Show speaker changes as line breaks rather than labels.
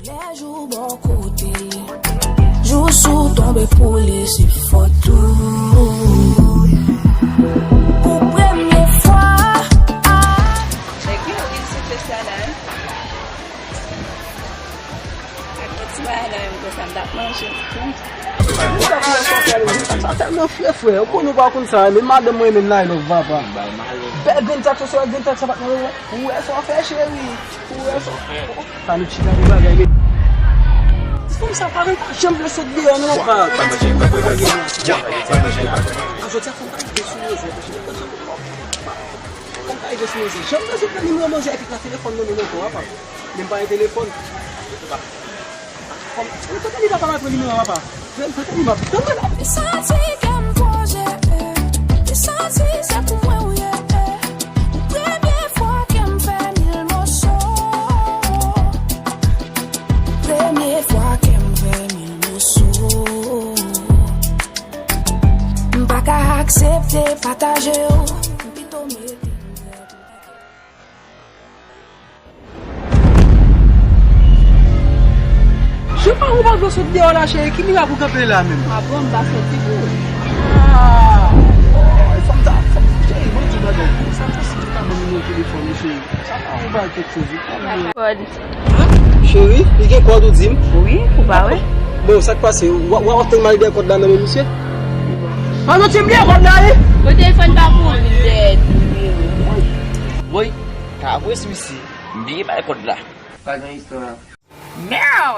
Les jours bon côté, jour sous tomber pour laisser photo. Pour première fois,
Aqui eu vi esse restaurante. Aqui tu vai lá, eu vou dar
Meu filho foi, eu quando vou acontecer, me manda mãe me lá no vapa. Pega dentro da sua dentro da sua, o é só fecha aí, o é só. Tá no tira de bagulho. Como ça parle pas chambre ce dia não cara. Eu já tinha comprado isso mesmo. Comprei isso mesmo. Chama você para mim não mas é que telefone no meu corpo. Limpar o telefone. Como eu tô ali da falar com ele meu rapaz. Vem para mim, papai. Toma lá.
senti que me projet, senti ça pour moi oui. Première fois que me fait mille morceaux. Première fois que me fait mille morceaux. Pas qu'à accepter, partager.
Je sais pas où va ce dia là chez qui va vous camper là même.
Ah bon, bah c'est tout.
Ah. Faut ça. J'ai bon tu vas donc. Ça c'est pas mon téléphone chérie. Ça va on va quelque chose.
Pode.
Chérie, il y a quoi d'autre dim?
Oui, pour bah ouais.
Bon, ça passe. On tem mal de code là même monsieur. Ah non, tu me bien code là.
O telefone tá por
Boy, tak apa sih mesti. Dia tak ada kod lah.
Pas dans l'histoire.
Meow.